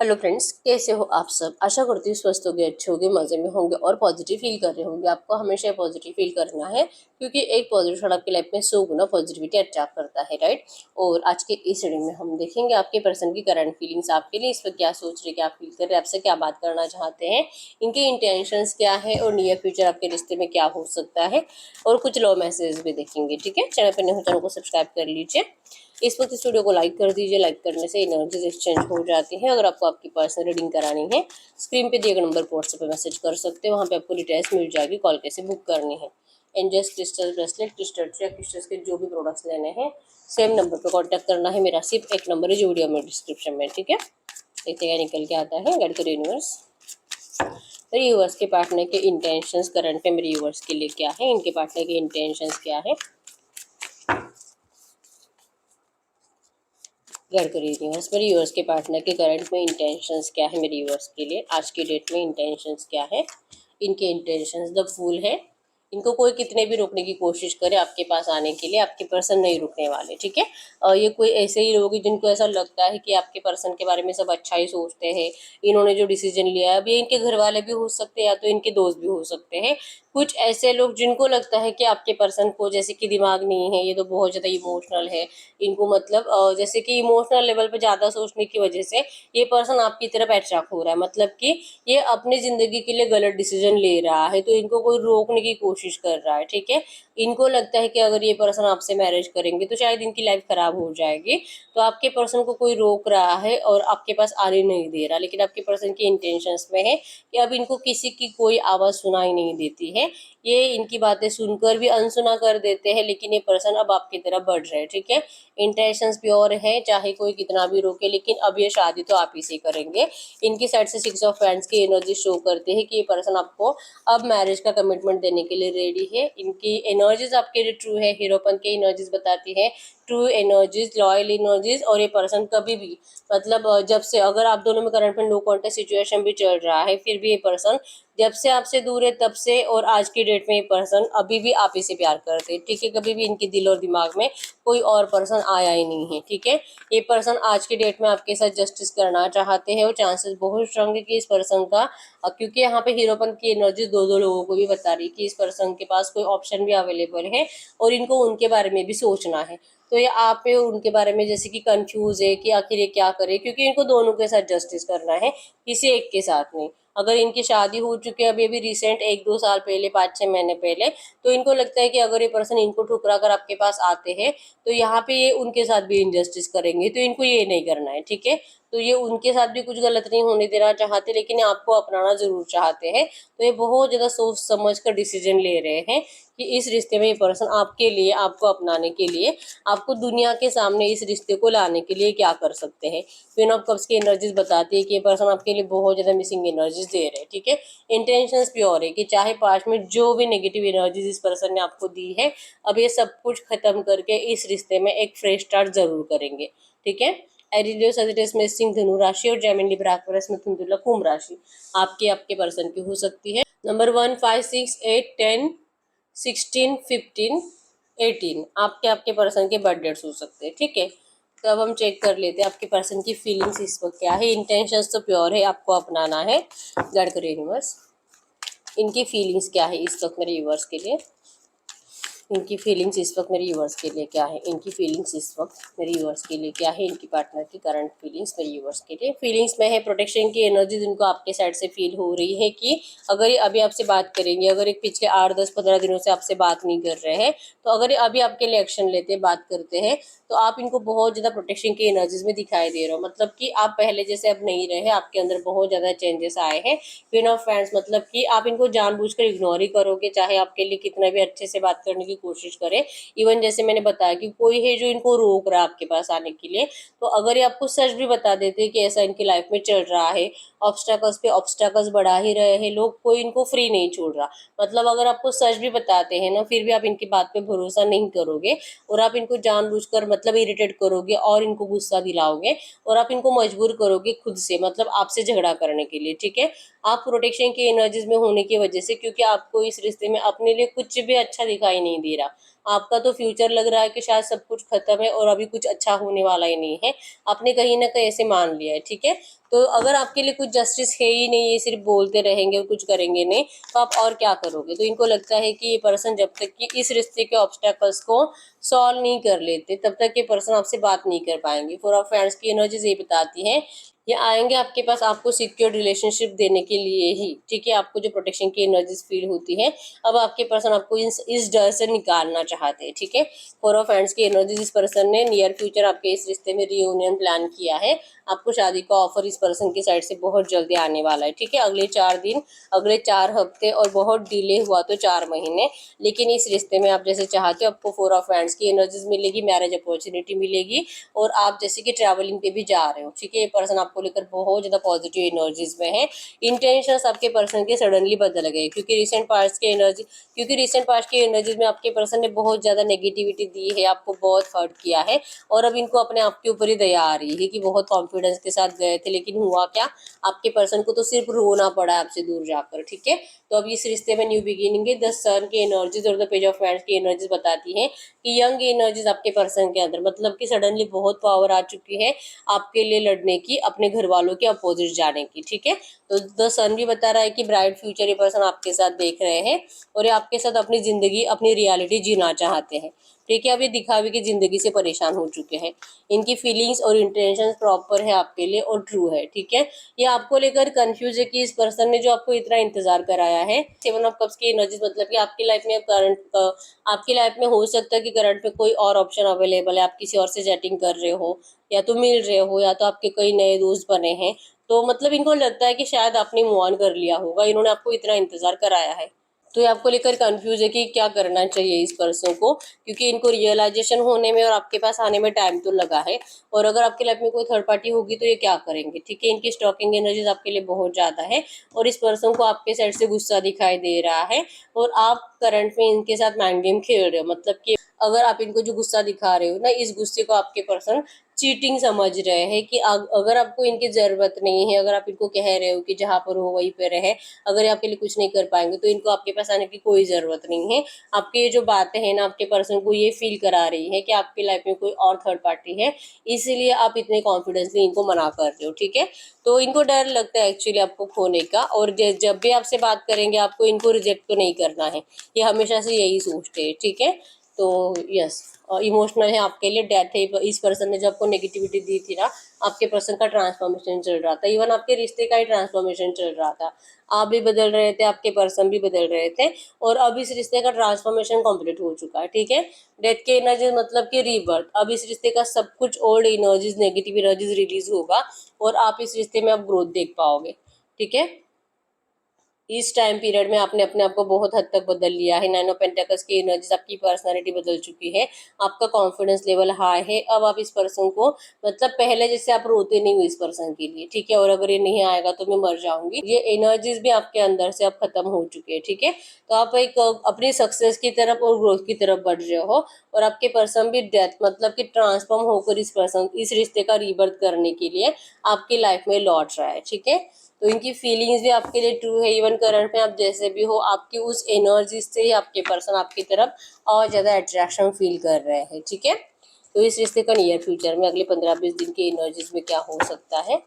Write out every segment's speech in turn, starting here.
Hello friends, कैसे हो आप सब। आशा करती हूँ स्वस्थ होंगे, अच्छे होंगे, मजे में होंगे और पॉजिटिव फील कर रहे होंगे। आपको हमेशा पॉजिटिव फील करना है क्योंकि एक पॉजिटिव थॉट आपकी लाइफ में 100 गुना पॉजिटिविटी अट्रैक्ट करता है, राइट। और आज के इस रीडिंग में हम देखेंगे आपके पर्सन की करंट फीलिंग्स आपके लिए, इस पर क्या सोच रहे, क्या फील कर रहे, आपसे क्या बात करना चाहते हैं, इनके इंटेंशंस क्या है और नियर फ्यूचर आपके रिश्ते में क्या हो सकता है। और कुछ लव मैसेज भी देखेंगे, ठीक है। चैनल पर नए हो चैनल को सब्सक्राइब कर लीजिए। इस वक्त इस वीडियो को लाइक कर दीजिए। लाइक करने से एनर्जीज एक्सचेंज हो जाती है। अगर आपको आपकी पर्सनल रीडिंग करानी है, स्क्रीन पे दिए गए नंबर पर व्हाट्सएप पे मैसेज कर सकते हो। वहाँ पे आपको डिटेल्स मिल जाएगी, कॉल कैसे बुक करनी है। एंजल्स क्रिस्टल ब्रेसलेट, क्रिस्टल या क्रिस्टल्स के जो भी प्रोडक्ट्स लेने हैं, सेम नंबर पर कॉन्टैक्ट करना है। मेरा सिर्फ एक नंबर है जो वीडियो में डिस्क्रिप्शन में, ठीक है। देखते क्या निकल के आता है। गाइड करो यूनिवर्स। मेरे यूवर्स के पार्टनर के इंटेंशंस करंट में मेरे यूवर्स के लिए क्या है, इनके पार्टनर के इंटेंशंस क्या है। गाइड करिए यूनिवर्स। मेरे यूवर्स के पार्टनर के करंट में इंटेंशंस क्या है, मेरे यूवर्स के लिए आज की डेट में इंटेंशंस क्या है। इनके इंटेंशंस द फूल है। इनको कोई कितने भी रोकने की कोशिश करे आपके पास आने के लिए, आपके पर्सन नहीं रुकने वाले, ठीक है। ये कोई ऐसे ही लोग हैं जिनको ऐसा लगता है कि आपके पर्सन के बारे में सब अच्छा ही सोचते हैं। इन्होंने जो डिसीजन लिया है, अब ये इनके घर वाले भी हो सकते हैं या तो इनके दोस्त भी हो सकते हैं। कुछ ऐसे लोग जिनको लगता है कि आपके पर्सन को जैसे कि दिमाग नहीं है, ये तो बहुत ज़्यादा इमोशनल है। इनको मतलब जैसे कि इमोशनल लेवल पे ज़्यादा सोचने की वजह से ये पर्सन आपकी तरफ अट्रैक्ट हो रहा है। मतलब कि ये अपनी ज़िंदगी के लिए गलत डिसीजन ले रहा है, तो इनको कोई रोकने की कोशिश कर रहा है, ठीक है। इनको लगता है कि अगर ये पर्सन आपसे मैरिज करेंगे तो शायद इनकी लाइफ खराब हो जाएगी। तो आपके पर्सन को कोई रोक रहा है और आपके पास आने नहीं दे रहा, लेकिन आपके पर्सन की इंटेंशंस में है कि अब इनको किसी की कोई आवाज़ सुनाई नहीं देती है। ये इनकी बातें सुनकर भी अनसुना कर देते हैं, लेकिन ये पर्सन अब आपकी तरफ बढ़ रहे हैं, ठीक है। इंटेंशंस प्योर है, चाहे कोई कितना भी रोके, लेकिन अब ये शादी तो आप ही से करेंगे। इनकी साइड से 6 ऑफ फैंड्स की एनर्जी शो करते हैं कि ये पर्सन आपको अब मैरिज का कमिटमेंट देने के लिए रेडी है। इनकी एनर्जीज आपके लिए ट्रू है। हीरोपन की एनर्जीज बताती है ट्रू एनर्जीज, लॉयल एनर्जीज। और ये पर्सन कभी भी मतलब जब से, अगर आप दोनों में करंट में नो कॉन्टेक्ट सिचुएशन भी चल रहा है, फिर भी ये पर्सन जब से आपसे दूर है तब से और आज की डेट में ये पर्सन अभी भी आप ही से प्यार करते हैं, ठीक है। कभी भी इनके दिल और दिमाग में कोई और पर्सन आया ही नहीं है, ठीक है। ये पर्सन आज की डेट में आपके साथ जस्टिस करना चाहते हैं और चांसेस बहुत स्ट्रांग है कि इस पर्सन का, क्योंकि यहाँ पे हीरोपन की एनर्जी दो लोगों को भी बता रही है कि इस पर्सन के पास कोई ऑप्शन भी अवेलेबल है और इनको उनके बारे में भी सोचना है। तो ये आप पे और उनके बारे में जैसे कि कंफ्यूज है कि आखिर ये क्या करे, क्योंकि इनको दोनों के साथ जस्टिस करना है, किसी एक के साथ नहीं। अगर इनकी शादी हो चुकी है अभी रिसेंट 1-2 साल पहले, 5-6 महीने पहले, तो इनको लगता है कि अगर ये पर्सन इनको ठुकरा कर आपके पास आते हैं तो यहाँ पे ये उनके साथ भी इनजस्टिस करेंगे, तो इनको ये नहीं करना है, ठीक है। तो ये उनके साथ भी कुछ गलत नहीं होने देना चाहते, लेकिन आपको अपनाना जरूर चाहते हैं। तो ये बहुत ज़्यादा सोच समझ कर डिसीजन ले रहे हैं कि इस रिश्ते में ये पर्सन आपके लिए, आपको अपनाने के लिए, आपको दुनिया के सामने इस रिश्ते को लाने के लिए क्या कर सकते हैं। क्वीन ऑफ कप्स की एनर्जीज बताती है कि ये पर्सन आपके लिए बहुत ज़्यादा मिसिंग एनर्जीज दे रहे हैं, ठीक है। इंटेंशंस प्योर है कि चाहे पास्ट में जो भी नेगेटिव एनर्जीज इस पर्सन ने आपको दी है, अब ये सब कुछ खत्म करके इस रिश्ते में एक फ्रेश स्टार्ट जरूर करेंगे, ठीक है। एरिलियो सजिटेस में सिंह धनु राशि और जेमिनी लिब्रा एक्वेरियस में तुला कुंभ राशि आपके पर्सन की हो सकती है। नंबर 1, 5, 6, 8, 10, 16, 15, 18 आपके पर्सन के बर्थ डेट्स हो सकते हैं, ठीक है। तो अब हम चेक कर लेते हैं आपके पर्सन की फीलिंग्स इस वक्त क्या है। इंटेंशंस तो प्योर है, आपको अपनाना है। गाइड करिए यूनिवर्स, इनकी फीलिंग्स क्या है इस वक्त मेरे यूनिवर्स के लिए। इनकी फीलिंग्स इस वक्त मेरे यूवर्स के लिए क्या है। इनकी फीलिंग्स इस वक्त मेरे यूवर्स के लिए क्या है। इनकी पार्टनर की करंट फीलिंग्स मेरे यूवर्स के लिए। फीलिंग्स में है प्रोटेक्शन की एनर्जी जिनको आपके साइड से फील हो रही है कि अगर ये अभी आपसे बात करेंगे, अगर एक पिछले 8-10-15 दिनों से आपसे बात नहीं कर रहे हैं, तो अगर ये अभी आपके लिए एक्शन लेते हैं, बात करते हैं, तो आप इनको बहुत ज़्यादा प्रोटेक्शन की एनर्जीज में दिखाई दे रहे हो। मतलब कि आप पहले जैसे अब नहीं रहे, आपके अंदर बहुत ज़्यादा चेंजेस आए हैं। क्वीन ऑफ फैंड्स मतलब कि आप इनको जानबूझकर इग्नोर ही करोगे, चाहे आपके लिए कितना भी अच्छे से बात करने की कोशिश करे। इवन जैसे मैंने बताया कि कोई है जो इनको रोक रहा है आपके पास आने के लिए, तो अगर ये आपको सच भी बता देते कि ऐसा इनकी लाइफ में चल रहा है, ऑब्स्टैकल्स पे ऑब्स्टैकल्स बढ़ा ही रहे हैं लोग, कोई इनको फ्री नहीं छोड़ रहा। मतलब अगर आपको सच भी बताते हैं ना, फिर भी आप इनकी बात पे भरोसा नहीं करोगे और आप इनको जानबूझकर मतलब इरिटेट करोगे और इनको गुस्सा दिलाओगे और आप इनको मजबूर करोगे खुद से, मतलब आपसे झगड़ा करने के लिए, ठीक है। आप प्रोटेक्शन की एनर्जीज में होने की वजह से, क्योंकि आपको इस रिश्ते में अपने लिए कुछ भी अच्छा दिखाई नहीं दे रहा। आपका तो फ्यूचर लग रहा है कि शायद सब कुछ खत्म है और अभी कुछ अच्छा होने वाला ही नहीं है, आपने कहीं ना कहीं ऐसे मान लिया है, ठीक है। तो अगर आपके लिए कुछ जस्टिस है ही नहीं, ये सिर्फ बोलते रहेंगे और कुछ करेंगे नहीं, तो आप और क्या करोगे। तो इनको लगता है कि ये पर्सन जब तक कि इस रिश्ते के ऑब्स्टेकल्स को सॉल्व नहीं कर लेते, तब तक ये पर्सन आपसे बात नहीं कर पाएंगे। फॉर ऑफ फ्रेंड्स की एनर्जीज ये बताती है ये आएंगे आपके पास आपको सिक्योर रिलेशनशिप देने के लिए ही, ठीक है। आपको जो प्रोटेक्शन की एनर्जीज फील होती है, अब आपके पर्सन आपको इस डर से निकालना चाहते हैं, ठीक है। फॉर ऑफ फ्रेंड्स की एनर्जीज, इस पर्सन ने नियर फ्यूचर आपके इस रिश्ते में रियूनियन प्लान किया है। आपको शादी का ऑफर इस पर्सन की साइड से बहुत जल्दी आने वाला है, ठीक है। अगले 4 दिन, अगले 4 हफ्ते और बहुत डिले हुआ तो 4 महीने, लेकिन इस रिश्ते में आप जैसे चाहते हो आपको 4 ऑफ हैंड्स की एनर्जीज मिलेगी, मैरिज अपॉर्चुनिटी मिलेगी, और आप जैसे कि ट्रैवलिंग पे भी जा रहे हो, ठीक है। ये पर्सन आपको लेकर बहुत ज़्यादा पॉजिटिव एनर्जीज में है। इंटेंशंस आपके पर्सन के सडनली बदल गए, क्योंकि रिसेंट पास्ट की एनर्जीज में आपके पर्सन ने बहुत ज़्यादा नेगेटिविटी दी है, आपको बहुत हर्ट किया है, और अब इनको अपने आप के ऊपर ही दया आ रही है कि बहुत कॉन्फिडेंस के साथ गए थे, लेकिन हुआ क्या, आपके पर्सन को तो सिर्फ रोना पड़ा आपसे दूर जाकर, ठीक है। तो अब इस रिश्ते में न्यू बिगिनिंग है। द सन की एनर्जीज और द पेज ऑफ हैंड्स की एनर्जीज बताती है कि यंग एनर्जीज आपके पर्सन के अंदर, मतलब कि सडनली बहुत पावर आ चुकी है आपके लिए लड़ने की, अपने घर वालों के अपोजिट जाने की, ठीक है। तो द सन भी बता रहा है कि ब्राइट फ्यूचर ये पर्सन आपके साथ देख रहे हैं, और ये आपके साथ अपनी जिंदगी, अपनी रियलिटी जीना चाहते हैं, ठीक है। अब ये दिखावे की जिंदगी से परेशान हो चुके हैं। इनकी फीलिंग्स और इंटेंशंस प्रॉपर है आपके लिए और ट्रू है, ठीक है। ये आपको लेकर कंफ्यूज है कि इस पर्सन ने जो आपको इतना इंतजार कराया है। 7 ऑफ कप्स की एनर्जीज मतलब कि आपकी लाइफ में आपकी लाइफ में हो सकता है कि करंट में कोई और ऑप्शन अवेलेबल है, आप किसी और से चैटिंग कर रहे हो, या तो मिल रहे हो, या तो आपके कई नए दोस्त बने हैं। तो मतलब इनको लगता है कि शायद आपने मूव ऑन कर लिया होगा, इन्होंने आपको इतना इंतजार कराया है। तो ये आपको लेकर कंफ्यूज है कि क्या करना चाहिए इस पर्सन को, क्योंकि इनको रियलाइजेशन होने में और आपके पास आने में टाइम तो लगा है। और अगर आपकी लाइफ में कोई थर्ड पार्टी होगी तो ये क्या करेंगे, ठीक है। इनकी स्टॉकिंग एनर्जीज आपके लिए बहुत ज़्यादा है, और इस पर्सन को आपके साइड से गुस्सा दिखाई दे रहा है, और आप करंट में इनके साथ माइंड गेम खेल रहे हो। मतलब कि अगर आप इनको जो गुस्सा दिखा रहे हो ना, इस गुस्से को आपके पर्सन चीटिंग समझ रहे हैं कि अगर आपको इनकी ज़रूरत नहीं है, अगर आप इनको कह रहे हो कि जहाँ पर हो वहीं पर रहे, अगर ये आपके लिए कुछ नहीं कर पाएंगे, तो इनको आपके पास आने की कोई ज़रूरत नहीं है। आपकी ये जो बातें हैं ना, आपके पर्सन को ये फील करा रही है कि आपकी लाइफ में कोई और थर्ड पार्टी है, इसीलिए आप इतने कॉन्फिडेंसली इनको मना कर रहे हो, ठीक है। तो इनको डर लगता है एक्चुअली आपको खोने का, और जब भी आपसे बात करेंगे आपको इनको रिजेक्ट तो नहीं करना है, ये हमेशा से यही सोचते हैं, ठीक है। तो यस, इमोशनल है आपके लिए, डेथ है। इस पर्सन ने जो आपको नेगेटिविटी दी थी ना, आपके पर्सन का ट्रांसफॉर्मेशन चल रहा था, इवन आपके रिश्ते का ही ट्रांसफॉर्मेशन चल रहा था। आप भी बदल रहे थे, आपके पर्सन भी बदल रहे थे, और अब इस रिश्ते का ट्रांसफॉर्मेशन कंप्लीट हो चुका है, ठीक है। डेथ के एनर्जी मतलब कि रीबर्थ, अब इस रिश्ते का सब कुछ old energies, negative energies release होगा, और आप इस रिश्ते में अब ग्रोथ देख पाओगे, ठीक है। इस टाइम पीरियड में आपने अपने आप को बहुत हद तक बदल लिया है। 9 ऑफ पेंटिकल्स की एनर्जीज, आपकी पर्सनालिटी बदल चुकी है, आपका कॉन्फिडेंस लेवल हाई है। अब आप इस पर्सन को, मतलब पहले जैसे आप रोते नहीं हो इस पर्सन के लिए, ठीक है, और अगर ये नहीं आएगा तो मैं मर जाऊंगी, ये एनर्जीज भी आपके अंदर से अब खत्म हो चुकी है, ठीक है। तो आप एक अपनी सक्सेस की तरफ और ग्रोथ की तरफ बढ़ रहे हो, और आपके पर्सन भी डेथ मतलब कि ट्रांसफॉर्म होकर इस रिश्ते का रीबर्थ करने के लिए आपकी लाइफ में लौट रहा है, ठीक है। तो इनकी फीलिंग्स भी आपके लिए ट्रू है। इवन करंट में आप जैसे भी हो, आपकी उस एनर्जी से ही आपके पर्सन आपकी तरफ और ज़्यादा अट्रैक्शन फील कर रहे हैं, ठीक है। तो इस रिश्ते का नियर फ्यूचर में अगले 15-20 दिन की एनर्जीज में क्या हो सकता है,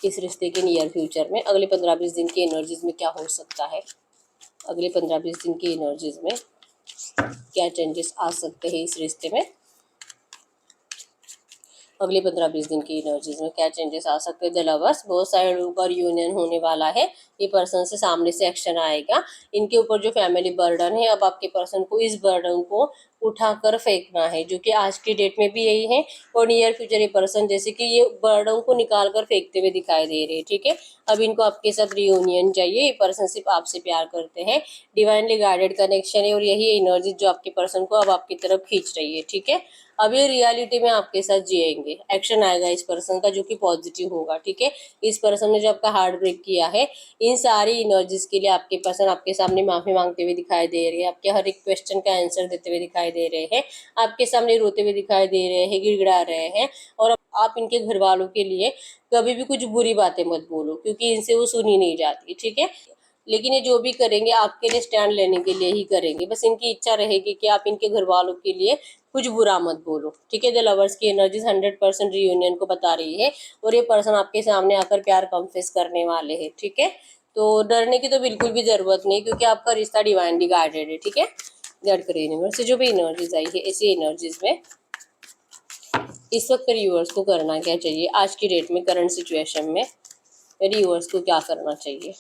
इस रिश्ते के नियर फ्यूचर में अगले 15-20 दिन की एनर्जीज में क्या हो सकता है, अगले 15-20 दिन की एनर्जीज में क्या चेंजेस आ सकते हैं इस रिश्ते में, अगले 15-20 दिन की एनर्जीज में क्या चेंजेस आ सकते हैं। द लवर्स, बहुत सारे लोगों का रियूनियन होने वाला है, ये पर्सन से सामने से एक्शन आएगा। इनके ऊपर जो फैमिली बर्डन है, अब आपके पर्सन को इस बर्डन को उठाकर फेंकना है, जो कि आज की डेट में भी यही है, और नियर फ्यूचर ये पर्सन जैसे कि ये बर्डन को निकाल कर फेंकते हुए दिखाई दे रहे हैं, ठीक है। अब इनको आपके साथ रियूनियन चाहिए, ये पर्सन सिर्फ आपसे प्यार करते हैं, डिवाइनली गाइडेड कनेक्शन है, और यही एनर्जी जो आपके पर्सन को अब आपकी तरफ खींच रही है, ठीक है। अब ये रियलिटी में आपके साथ जिएंगे, एक्शन आएगा इस पर्सन का जो कि पॉजिटिव होगा, ठीक है। इस पर्सन ने जो आपका हार्ट ब्रेक किया है, इन सारी एनर्जीज के लिए आपके पर्सन आपके सामने माफी मांगते हुए दिखाई दे रहे हैं, आपके हर एक क्वेश्चन का आंसर देते हुए दिखाई दे रहे हैं, आपके सामने रोते हुए दिखाई दे रहे हैं, गिड़गिड़ा रहे हैं। और आप इनके घर वालों के लिए कभी भी कुछ बुरी बातें मत बोलो, क्योंकि इनसे वो सुनी नहीं जाती, ठीक है। लेकिन ये जो भी करेंगे आपके लिए स्टैंड लेने के लिए ही करेंगे। बस इनकी इच्छा रहेगी कि आप इनके घर वालों के लिए कुछ बुरा मत बोलो, ठीक है। द लवर्स की एनर्जीज 100% रियूनियन को बता रही है और ये पर्सन आपके सामने आकर प्यार कन्फेस करने वाले हैं, ठीक है। तो डरने की तो बिल्कुल भी जरूरत नहीं, क्योंकि आपका रिश्ता डिवाइनली गाइडेड है, ठीक है। गाइड करे यूनिवर्स से जो भी एनर्जीज आई है, ऐसी एनर्जीज में इस वक्त मेरे व्यूअर्स को करना क्या चाहिए आज की डेट में, करंट सिचुएशन में मेरे व्यूअर्स को क्या करना चाहिए।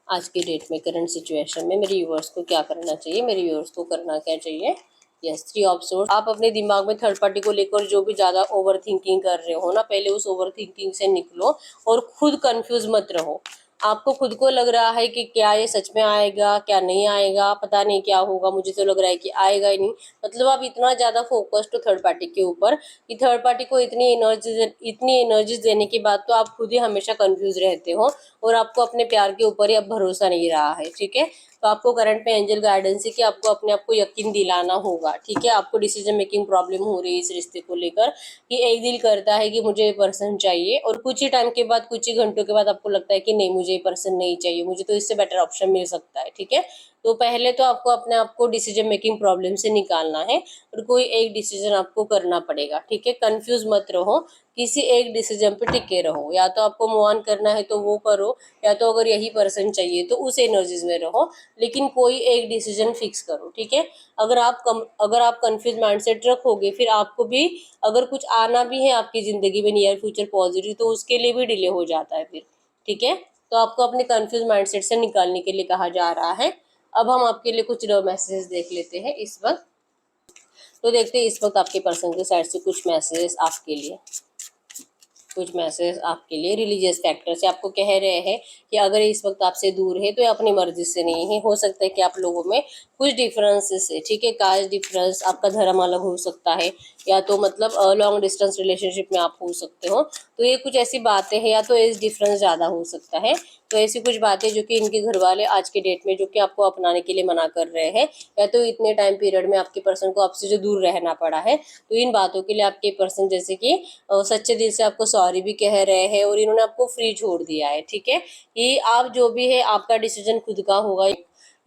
आज की डेट में करंट सिचुएशन में मेरे व्यूअर्स को क्या करना चाहिए, मेरे व्यूअर्स को करना क्या चाहिए। Yes, 3 of swords. आप अपने दिमाग में थर्ड पार्टी को लेकर जो भी ज़्यादा ओवर थिंकिंग कर रहे हो ना, पहले उस ओवर थिंकिंग से निकलो और खुद कंफ्यूज मत रहो। आपको खुद को लग रहा है कि क्या ये सच में आएगा, क्या नहीं आएगा, पता नहीं क्या होगा, मुझे तो लग रहा है कि आएगा ही नहीं। मतलब आप इतना ज़्यादा फोकस्ड हो थर्ड पार्टी के ऊपर कि थर्ड पार्टी को इतनी एनर्जीज देने के बाद तो आप खुद ही हमेशा कंफ्यूज रहते हो और आपको अपने प्यार के ऊपर ही अब भरोसा नहीं रहा है, ठीक है। तो आपको करंट में एंजल गाइडेंस है कि आपको अपने आप को यकीन दिलाना होगा, ठीक है। आपको डिसीजन मेकिंग प्रॉब्लम हो रही है इस रिश्ते को लेकर कि एक दिल करता है कि मुझे ये पर्सन चाहिए और कुछ ही टाइम के बाद, कुछ ही घंटों के बाद आपको लगता है कि नहीं, मुझे ये पर्सन नहीं चाहिए, मुझे तो इससे बेटर ऑप्शन मिल सकता है, ठीक है। तो पहले तो आपको अपने आप को डिसीजन मेकिंग प्रॉब्लम से निकालना है और कोई एक डिसीजन आपको करना पड़ेगा, ठीक है। कंफ्यूज मत रहो, किसी एक डिसीजन पे टिके रहो। या तो आपको मूव ऑन करना है तो वो करो, या तो अगर यही पर्सन चाहिए तो उस एनर्जीज में रहो, लेकिन कोई एक डिसीजन फिक्स करो, ठीक है। अगर आप कंफ्यूज माइंडसेट रखोगे, फिर आपको भी अगर कुछ आना भी है आपकी जिंदगी में नियर फ्यूचर पॉजिटिव, तो उसके लिए भी डिले हो जाता है फिर, ठीक है। तो आपको अपने कंफ्यूज माइंडसेट से निकालने के लिए कहा जा रहा है। अब हम आपके लिए कुछ मैसेजेस देख लेते हैं इस वक्त। तो देखते हैं इस वक्त आपके पर्सन के साइड से कुछ मैसेजेस आपके लिए, कुछ मैसेज आपके लिए रिलीजियस फैक्टर से आपको कह रहे हैं कि अगर इस वक्त आपसे दूर है तो ये अपनी मर्जी से नहीं है। हो सकता है कि आप लोगों में कुछ डिफरेंसेस है, ठीक है। कास्ट डिफरेंस, आपका धर्म अलग हो सकता है, या तो मतलब लॉन्ग डिस्टेंस रिलेशनशिप में आप हो सकते हो। तो ये कुछ ऐसी बातें हैं, या तो एज डिफरेंस ज़्यादा हो सकता है। तो ऐसी कुछ बातें जो कि इनके घर वाले आज के डेट में जो कि आपको अपनाने के लिए मना कर रहे हैं, या तो इतने टाइम पीरियड में आपके पर्सन को आपसे जो दूर रहना पड़ा है, तो इन बातों के लिए आपके पर्सन जैसे कि सच्चे दिल से आपको सॉरी भी कह रहे हैं और इन्होंने आपको फ्री छोड़ दिया है, ठीक है। ये आप जो भी है आपका डिसीजन खुद का होगा,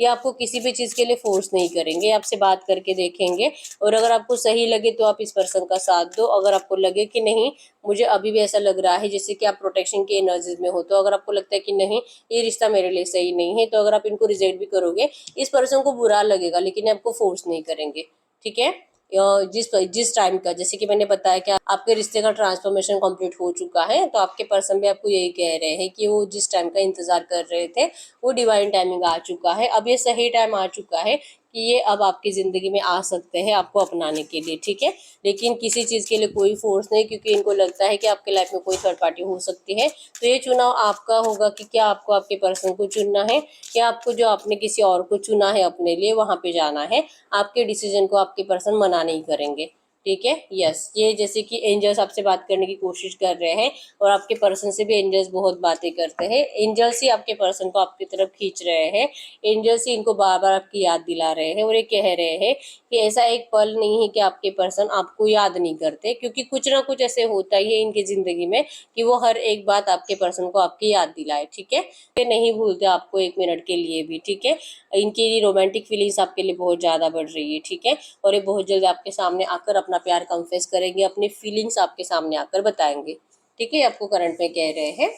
ये आपको किसी भी चीज़ के लिए फोर्स नहीं करेंगे, आपसे बात करके देखेंगे और अगर आपको सही लगे तो आप इस पर्सन का साथ दो। अगर आपको लगे कि नहीं, मुझे अभी भी ऐसा लग रहा है जैसे कि आप प्रोटेक्शन की एनर्जीज में हो, तो अगर आपको लगता है कि नहीं, ये रिश्ता मेरे लिए सही नहीं है, तो अगर आप इनको रिजेक्ट भी करोगे, इस पर्सन को बुरा लगेगा, लेकिन आपको फोर्स नहीं करेंगे, ठीक है। जिस टाइम का, जैसे कि मैंने बताया कि आपके रिश्ते का ट्रांसफॉर्मेशन कंप्लीट हो चुका है, तो आपके पर्सन भी आपको यही कह रहे हैं कि वो जिस टाइम का इंतजार कर रहे थे वो डिवाइन टाइमिंग आ चुका है। अब ये सही टाइम आ चुका है कि ये अब आपकी ज़िंदगी में आ सकते हैं आपको अपनाने के लिए, ठीक है। लेकिन किसी चीज़ के लिए कोई फोर्स नहीं, क्योंकि इनको लगता है कि आपके लाइफ में कोई थर्ड पार्टी हो सकती है। तो ये चुनाव आपका होगा कि क्या आपको आपके पर्सन को चुनना है, या आपको जो आपने किसी और को चुना है अपने लिए वहाँ पे जाना है। आपके डिसीजन को आपके पर्सन मना नहीं करेंगे, ठीक है। यस, ये जैसे कि एंजल्स आपसे बात करने की कोशिश कर रहे हैं और आपके पर्सन से भी एंजल्स बहुत बातें करते हैं। एंजल्स ही आपके पर्सन को आपकी तरफ खींच रहे हैं, एंजल्स ही इनको बार बार आपकी याद दिला रहे हैं और ये कह रहे हैं कि ऐसा एक पल नहीं है कि आपके पर्सन आपको याद नहीं करते, क्योंकि कुछ ना कुछ ऐसे होता ही है इनकी ज़िंदगी में कि वो हर एक बात आपके पर्सन को आपकी याद दिलाए, ठीक है। ये नहीं भूलते आपको एक मिनट के लिए भी, ठीक है। इनकी रोमांटिक फीलिंग्स आपके लिए बहुत ज़्यादा बढ़ रही है, ठीक है। और ये बहुत जल्द आपके सामने आकर अपना प्यार कन्फेस करेंगे, अपनी फीलिंग्स आपके सामने आकर बताएंगे, ठीक है। आपको करंट में कह रहे हैं।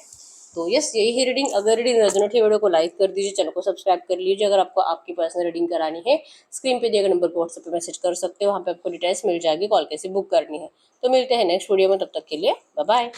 तो यस, यही है रीडिंग। अगर रीडिंग रेजोनेट है, वीडियो को लाइक कर दीजिए, चैनल को सब्सक्राइब कर लीजिए। अगर आपको आपकी पर्सनल रीडिंग करानी है, स्क्रीन पे दिए गए नंबर पर व्हाट्सएप पे मैसेज कर सकते हो, वहाँ पे आपको डिटेल्स मिल जाएगी, कॉल कैसे बुक करनी है। तो मिलते हैं नेक्स्ट वीडियो में, तब तक के लिए बाय बाय।